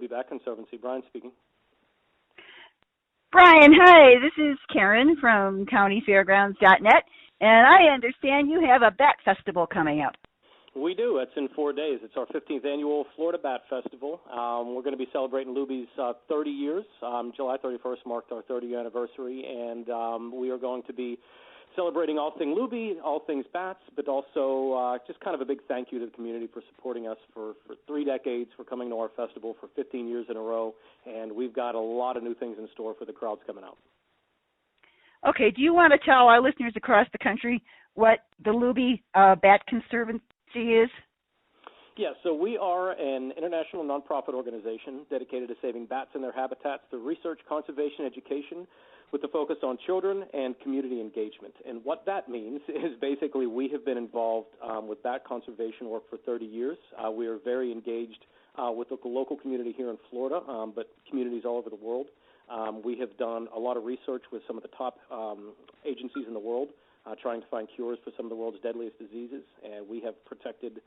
Lubee Bat Conservancy. Brian speaking. Brian, hi. This is Karen from countyfairgrounds.net, and I understand you have a bat festival coming up. We do. It's in 4 days. It's our 15th annual Florida Bat Festival. We're going to be celebrating Lubee's 30 years. July 31st marked our 30th anniversary, and we are going to be celebrating all things Lubee, all things bats, but also just kind of a big thank you to the community for supporting us for 3 decades, for coming to our festival for 15 years in a row, and we've got a lot of new things in store for the crowds coming out. Okay, do you want to tell our listeners across the country what the Lubee Bat Conservancy is? Yeah, so we are an international nonprofit organization dedicated to saving bats and their habitats through research, conservation, education, with the focus on children and community engagement. And what that means is basically we have been involved with bat conservation work for 30 years. We are very engaged with the local community here in Florida, but communities all over the world. We have done a lot of research with some of the top agencies in the world, trying to find cures for some of the world's deadliest diseases. And we have protected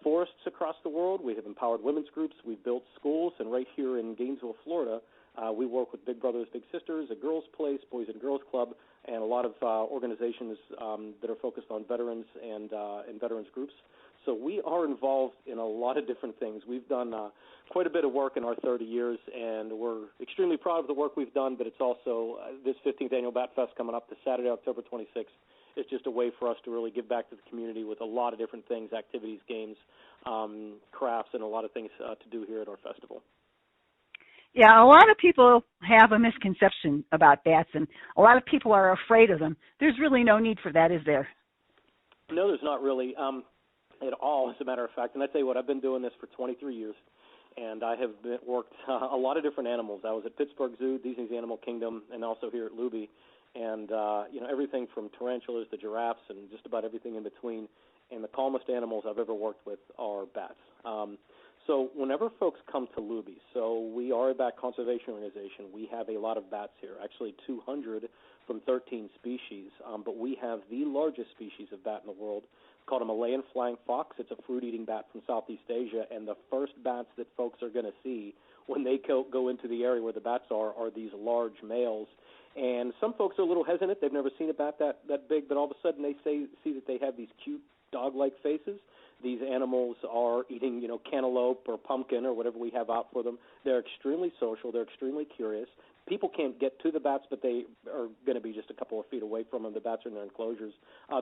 forests across the world. We have empowered women's groups. We've built schools. And right here in Gainesville, Florida, we work with Big Brothers Big Sisters, a girls' place, Boys and Girls Club, and a lot of organizations that are focused on veterans and veterans groups. So we are involved in a lot of different things. We've done quite a bit of work in our 30 years, and we're extremely proud of the work we've done, but it's also this 15th Annual Bat Fest coming up this Saturday, October 26th. It's just a way for us to really give back to the community with a lot of different things, activities, games, crafts, and a lot of things to do here at our festival. Yeah, a lot of people have a misconception about bats, and a lot of people are afraid of them. There's really no need for that, is there? No, there's not really at all, as a matter of fact. And I tell you what, I've been doing this for 23 years, and I have worked a lot of different animals. I was at Pittsburgh Zoo, Disney's Animal Kingdom, and also here at Lubee. And, everything from tarantulas to giraffes and just about everything in between. And the calmest animals I've ever worked with are bats. So whenever folks come to Lubee, so we are a bat conservation organization. We have a lot of bats here, actually 200 from 13 species. But we have the largest species of bat in the world, called a Malayan flying fox. It's a fruit-eating bat from Southeast Asia. And the first bats that folks are going to see when they go into the area where the bats are these large males. And some folks are a little hesitant. They've never seen a bat that big, but all of a sudden they see that they have these cute dog-like faces. These animals are eating, cantaloupe or pumpkin or whatever we have out for them. They're extremely social. They're extremely curious. People can't get to the bats, but they are going to be just a couple of feet away from them. The bats are in their enclosures.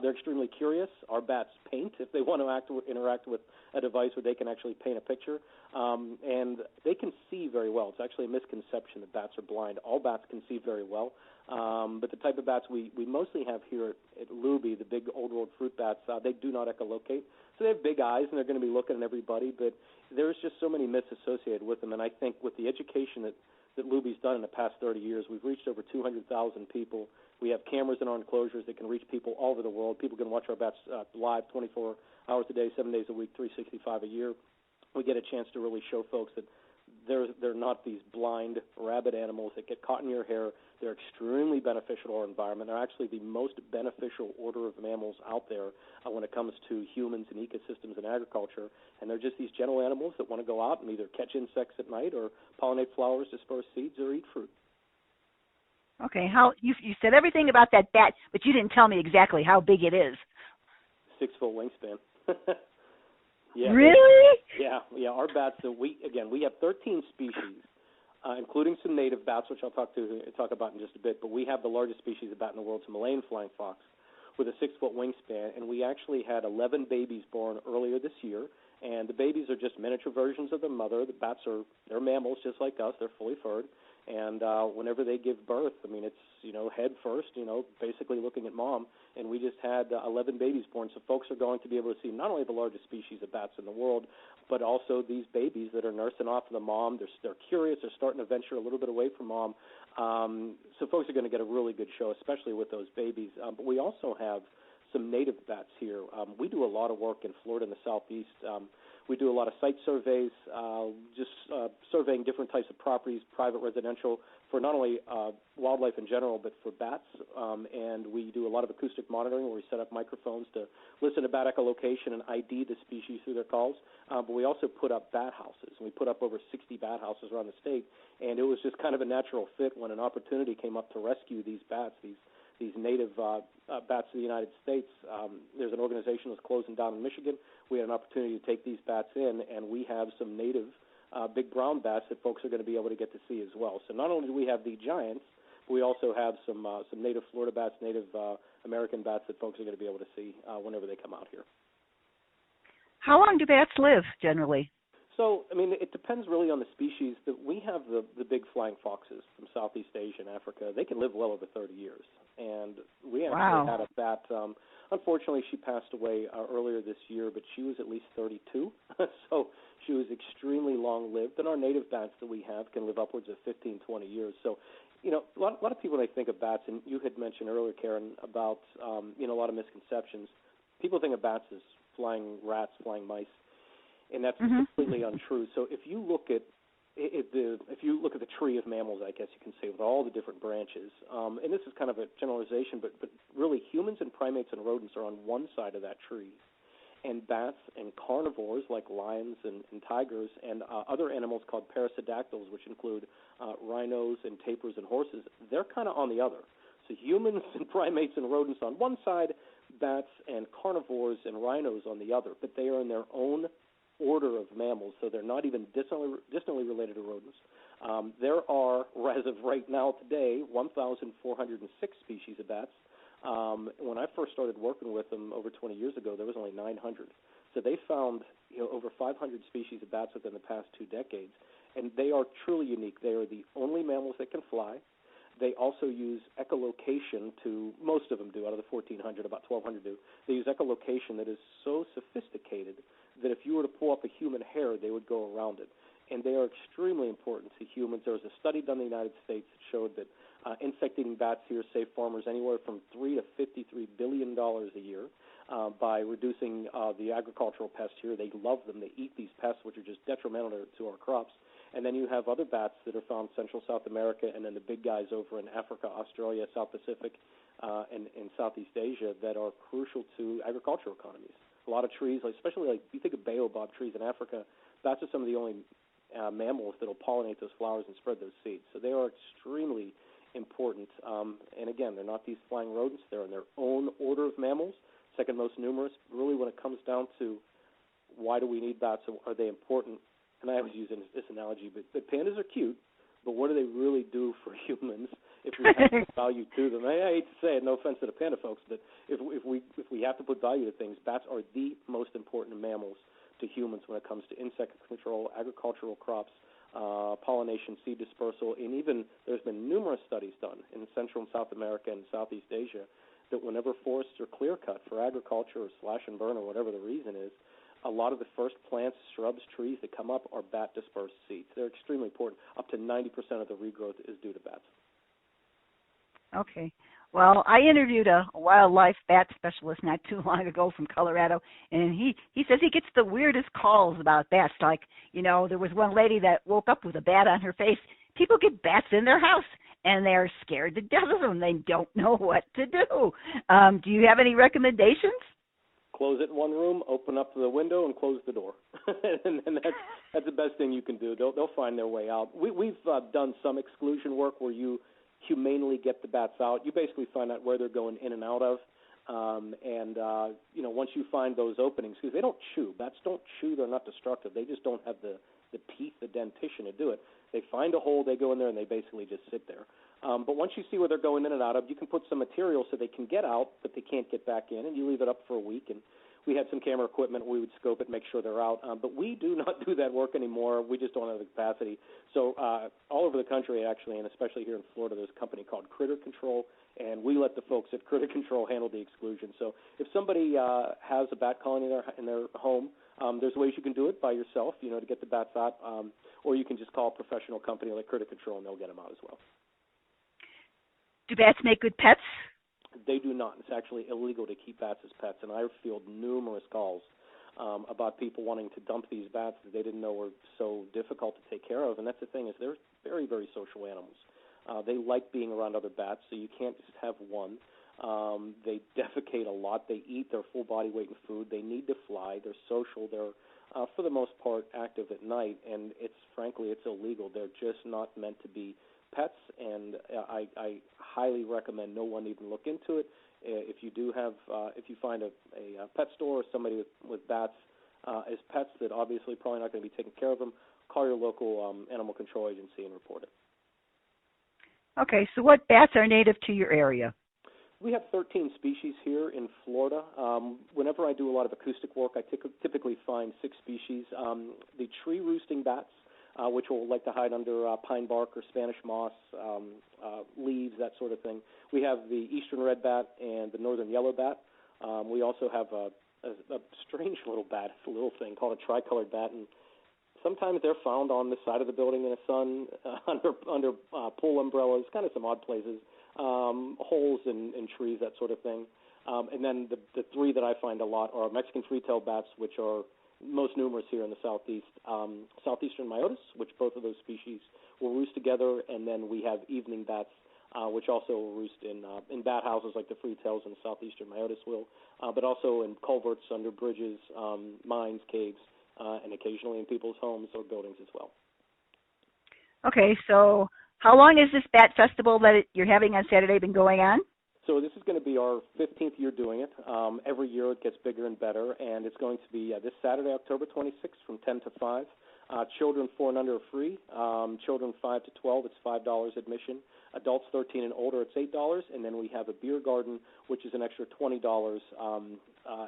They're extremely curious. Our bats paint if they want to interact with a device where they can actually paint a picture. And they can see very well. It's actually a misconception that bats are blind. All bats can see very well. But the type of bats we mostly have here at Lubee, the big old world fruit bats, they do not echolocate. So they have big eyes, and they're going to be looking at everybody. But there's just so many myths associated with them. And I think with the education that Lubee's done in the past 30 years, we've reached over 200,000 people. We have cameras in our enclosures that can reach people all over the world. People can watch our bats live 24 hours a day, 7 days a week, 365 a year. We get a chance to really show folks that they're not these blind rabid animals that get caught in your hair. They're extremely beneficial to our environment. They're actually the most beneficial order of mammals out there when it comes to humans and ecosystems and agriculture. And they're just these gentle animals that want to go out and either catch insects at night or pollinate flowers, disperse seeds, or eat fruit. Okay, you said everything about that bat, but you didn't tell me exactly how big it is. 6-foot wingspan. Yeah, really? Yeah. Our bats. We have 13 species, including some native bats, which I'll talk about in just a bit. But we have the largest species of bat in the world, it's a Malayan flying fox, with a 6-foot wingspan. And we actually had 11 babies born earlier this year. And the babies are just miniature versions of the mother. The bats they're mammals just like us. They're fully furred. And whenever they give birth, it's, head first, basically looking at mom. And we just had 11 babies born. So folks are going to be able to see not only the largest species of bats in the world, but also these babies that are nursing off of the mom. They're curious. They're starting to venture a little bit away from mom. So folks are going to get a really good show, especially with those babies. But we also have some native bats here. We do a lot of work in Florida and the Southeast We do a lot of site surveys, just surveying different types of properties, private, residential, for not only wildlife in general, but for bats. And we do a lot of acoustic monitoring where we set up microphones to listen to bat echolocation and ID the species through their calls. But we also put up bat houses. And we put up over 60 bat houses around the state. And it was just kind of a natural fit when an opportunity came up to rescue these bats, these native bats of the United States. There's an organization that's closing down in Michigan. We had an opportunity to take these bats in, and we have some native big brown bats that folks are going to be able to get to see as well. So not only do we have the giants, but we also have some native Florida bats, native American bats that folks are going to be able to see whenever they come out here. How long do bats live generally? So, I mean, it depends really on the species. That we have the big flying foxes from Southeast Asia and Africa. They can live well over 30 years. And we actually had a bat. Unfortunately, she passed away earlier this year, but she was at least 32. So she was extremely long-lived. And our native bats that we have can live upwards of 15, 20 years. So, you know, a lot of people, when they think of bats, and you had mentioned earlier, Karen, about, a lot of misconceptions. People think of bats as flying rats, flying mice. And that's completely untrue. So if you look at the tree of mammals, I guess you can say, with all the different branches, and this is kind of a generalization, but really humans and primates and rodents are on one side of that tree, and bats and carnivores like lions and tigers and other animals called parasodactyls, which include rhinos and tapirs and horses, they're kind of on the other. So humans and primates and rodents on one side, bats and carnivores and rhinos on the other, but they are in their own order of mammals, so they're not even distantly related to rodents. There are, as of right now today, 1,406 species of bats. When I first started working with them over 20 years ago, there was only 900. So they found over 500 species of bats within the past 2 decades, and they are truly unique. They are the only mammals that can fly. They also use echolocation most of them do, out of the 1,400, about 1,200 do. They use echolocation that is so sophisticated that if you were to pull up a human hair, they would go around it. And they are extremely important to humans. There was a study done in the United States that showed that insecting bats here save farmers anywhere from $3 to $53 billion a year by reducing the agricultural pests here. They love them. They eat these pests, which are just detrimental to our crops. And then you have other bats that are found in Central South America, and then the big guys over in Africa, Australia, South Pacific, and Southeast Asia that are crucial to agricultural economies. A lot of trees, especially like you think of baobab trees in Africa, bats are some of the only mammals that will pollinate those flowers and spread those seeds. So they are extremely important. And again, they're not these flying rodents. They're in their own order of mammals, second most numerous. Really, when it comes down to why do we need bats, are they important? And I always use this analogy, but the pandas are cute, but what do they really do for humans if we have to put value to them? I hate to say it, no offense to the panda folks, but if we have to put value to things, bats are the most important mammals to humans when it comes to insect control, agricultural crops, pollination, seed dispersal, and even there's been numerous studies done in Central and South America and Southeast Asia that whenever forests are clear-cut for agriculture or slash and burn or whatever the reason is, a lot of the first plants, shrubs, trees that come up are bat-dispersed seeds. They're extremely important. Up to 90% of the regrowth is due to bats. Okay. Well, I interviewed a wildlife bat specialist not too long ago from Colorado, and he says he gets the weirdest calls about bats. Like, there was one lady that woke up with a bat on her face. People get bats in their house, and they're scared to death of them. They don't know what to do. Do you have any recommendations? Close it in one room, open up the window, and close the door. and that's the best thing you can do. They'll find their way out. We've done some exclusion work where you humanely get the bats out. You basically find out where they're going in and out of. Once you find those openings, because they don't chew. Bats don't chew. They're not destructive. They just don't have the teeth, the dentition to do it. They find a hole, they go in there, and they basically just sit there. But once you see where they're going in and out of, you can put some material so they can get out, but they can't get back in, and you leave it up for a week. And we had some camera equipment. We would scope it, make sure they're out. But we do not do that work anymore. We just don't have the capacity. So all over the country, actually, and especially here in Florida, there's a company called Critter Control, and we let the folks at Critter Control handle the exclusion. So if somebody has a bat colony in their home, there's ways you can do it by yourself, to get the bats out, or you can just call a professional company like Critter Control, and they'll get them out as well. Do bats make good pets? They do not. It's actually illegal to keep bats as pets, and I field numerous calls about people wanting to dump these bats that they didn't know were so difficult to take care of. And that's the thing, is they're very, very social animals. They like being around other bats, so you can't just have one. They defecate a lot. They eat their full body weight in food. They need to fly. They're social. They're, for the most part, active at night, and frankly, it's illegal. They're just not meant to be pets, and I highly recommend no one even look into it. If you find a pet store or somebody with bats as pets that obviously probably not going to be taking care of them, call your local animal control agency and report it. Okay, so what bats are native to your area? We have 13 species here in Florida. Whenever I do a lot of acoustic work, I typically find 6 species. The tree-roosting bats, which will like to hide under pine bark or Spanish moss, leaves, that sort of thing. We have the eastern red bat and the northern yellow bat. We also have a strange little bat. It's a little thing called a tricolored bat, and sometimes they're found on the side of the building in the sun, under pool umbrellas, kind of some odd places, holes in trees, that sort of thing. And then the 3 that I find a lot are Mexican free-tailed bats, which are most numerous here in the southeast. Southeastern myotis, which both of those species will roost together, and then we have evening bats, which also will roost in bat houses like the free-tails and the southeastern myotis will, but also in culverts, under bridges, mines, caves, and occasionally in people's homes or buildings as well. Okay, so how long is this bat festival that you're having on Saturday been going on? So this is going to be our 15th year doing it. Every year it gets bigger and better, and it's going to be this Saturday, October 26th from 10 to 5. Children 4 and under are free. Children 5 to 12, it's $5 admission. Adults 13 and older, it's $8. And then we have a beer garden, which is an extra $20,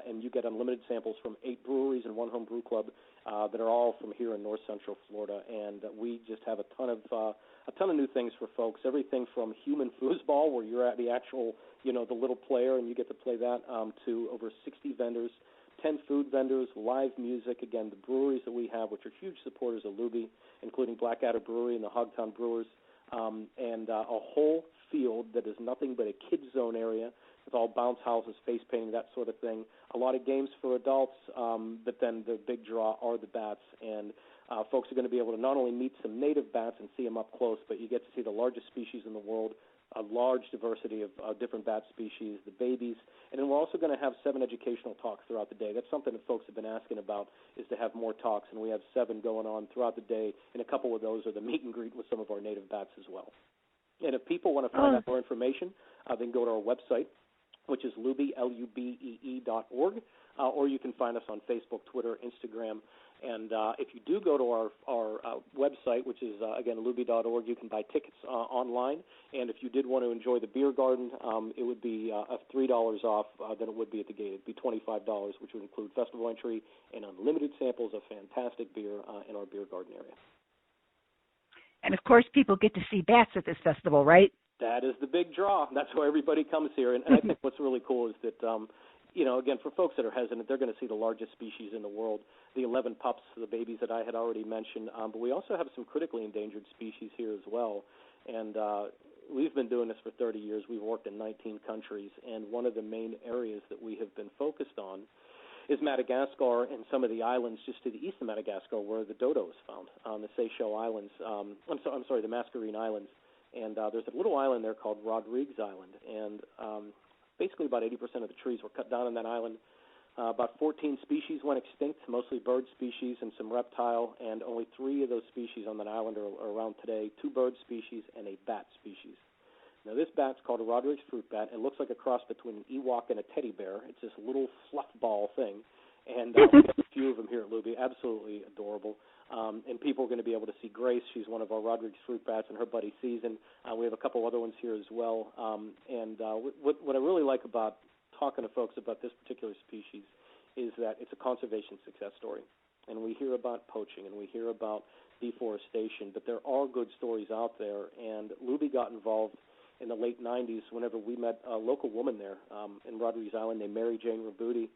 and you get unlimited samples from 8 breweries and 1 home brew club that are all from here in North Central Florida. And we just have a ton of new things for folks. Everything from human foosball, where you're at the actual, the little player, and you get to play that, to over 60 vendors. 10 food vendors, live music. Again, the breweries that we have, which are huge supporters of Lubee, including Blackadder Brewery and the Hogtown Brewers, and a whole field that is nothing but a kids zone area with all bounce houses, face painting, that sort of thing. A lot of games for adults, but then the big draw are the bats. And folks are going to be able to not only meet some native bats and see them up close, but you get to see the largest species in the world, a large diversity of different bat species, the babies, and then we're also going to have 7 educational talks throughout the day. That's something that folks have been asking about, is to have more talks, and we have 7 going on throughout the day, and a couple of those are the meet and greet with some of our native bats as well. And if people want to find out more information, they can go to our website, which is Lubee, LUBEE.org, or you can find us on Facebook, Twitter, Instagram. And if you do go to our website, which is, again, Lubee.org, you can buy tickets online. And if you did want to enjoy the beer garden, it would be $3 off than it would be at the gate. It would be $25, which would include festival entry and unlimited samples of fantastic beer in our beer garden area. And, of course, people get to see bats at this festival, right? That is the big draw. That's why everybody comes here. And I think what's really cool is that, again, for folks that are hesitant, they're going to see the largest species in the world, the 11 pups, the babies that I had already mentioned. But we also have some critically endangered species here as well. And we've been doing this for 30 years. We've worked in 19 countries. And one of the main areas that we have been focused on is Madagascar and some of the islands just to the east of Madagascar where the dodo is found, on the Seychelles Islands. I'm sorry, the Mascarene Islands. And there's a little island there called Rodrigues Island. And basically about 80% of the trees were cut down on that island. About 14 species went extinct, mostly bird species and some reptile, and only 3 of those species on that island are around today, 2 bird species and a bat species. Now, this bat's called a Rodrigues fruit bat. It looks like a cross between an Ewok and a teddy bear. It's this little fluff ball thing, and we have a few of them here at Lubee, absolutely adorable. And people are going to be able to see Grace. She's one of our Rodrigues fruit bats, and her buddy Season. We have a couple other ones here as well. What I really like about talking to folks about this particular species is that it's a conservation success story. And we hear about poaching and we hear about deforestation, but there are good stories out there. And Lubee got involved in the late 90s whenever we met a local woman there in Rodrigues Island named Mary Jane Rabuti,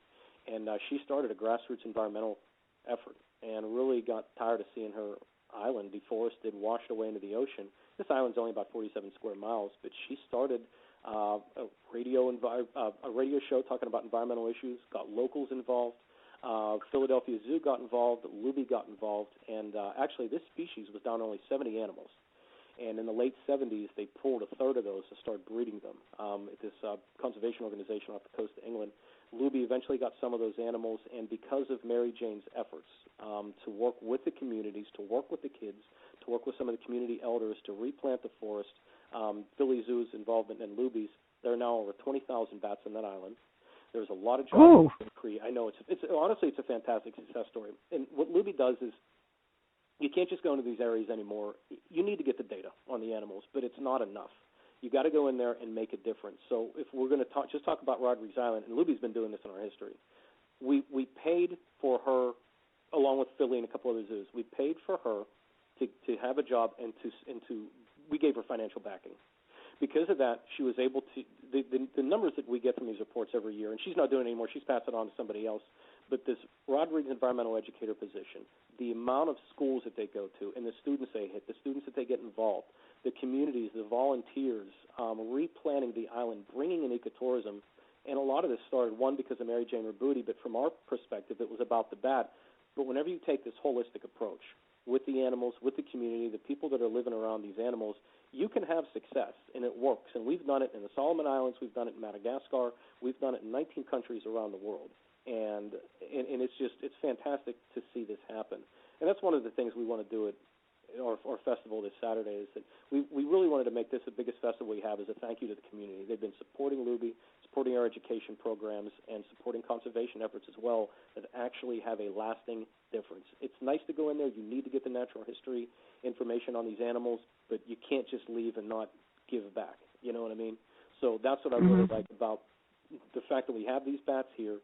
and she started a grassroots environmental effort and really got tired of seeing her island deforested, washed away into the ocean. This island's only about 47 square miles, but she started a radio show talking about environmental issues, got locals involved, Philadelphia Zoo got involved, Lubee got involved, and actually this species was down to only 70 animals. And in the late 70s, they pulled a third of those to start breeding them. At this conservation organization off the coast of England, Lubee eventually got some of those animals, and because of Mary Jane's efforts to work with the communities, to work with the kids, to work with some of the community elders to replant the forest, Philly Zoo's involvement and Lubee's, there are now over 20,000 bats on that island. There's a lot of jobs to create. I know it's honestly it's a fantastic success story. And what Lubee does is you can't just go into these areas anymore. You need to get the data on the animals, but it's not enough. You got to go in there and make a difference. So if we're going to talk about Rodriguez Island, and Lubee's been doing this in our history, we paid for her, along with Philly and a couple other zoos, we paid for her to have a job and we gave her financial backing. Because of that, she was able to, the numbers that we get from these reports every year, and she's not doing it anymore, she's passed it on to somebody else, but this Rodriguez environmental educator position, the amount of schools that they go to and the students they hit, the students that they get involved, the communities, the volunteers, replanting the island, bringing in ecotourism, and a lot of this started, one, because of Mary Jane Rabudi, but from our perspective, it was about the bat. But whenever you take this holistic approach with the animals, with the community, the people that are living around these animals, you can have success, and it works. And we've done it in the Solomon Islands, we've done it in Madagascar, we've done it in 19 countries around the world. And it's fantastic to see this happen. And that's one of the things we want to do at our festival this Saturday, is that we really wanted to make this the biggest festival we have as a thank you to the community. They've been supporting Lubee, supporting our education programs, and supporting conservation efforts as well that actually have a lasting difference. It's nice to go in there. You need to get the natural history information on these animals, but you can't just leave and not give back. You know what I mean? So that's what I really like about the fact that we have these bats here,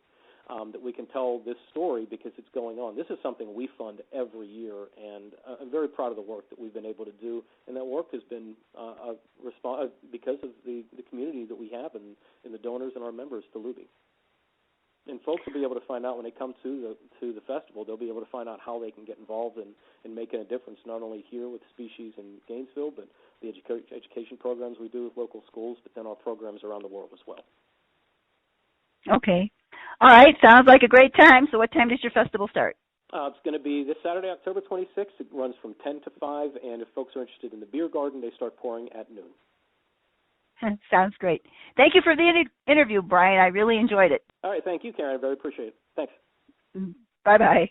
that we can tell this story because it's going on. This is something we fund every year, and I'm very proud of the work that we've been able to do, and that work has been because of the community that we have and the donors and our members to Lubee. And folks will be able to find out when they come to the festival, they'll be able to find out how they can get involved in making a difference, not only here with species in Gainesville, but the education programs we do with local schools, but then our programs around the world as well. Okay. All right. Sounds like a great time. So what time does your festival start? It's going to be this Saturday, October 26th. It runs from 10 to 5, and if folks are interested in the beer garden, they start pouring at noon. Sounds great. Thank you for the interview, Brian. I really enjoyed it. All right. Thank you, Karen. I very appreciate it. Thanks. Bye-bye.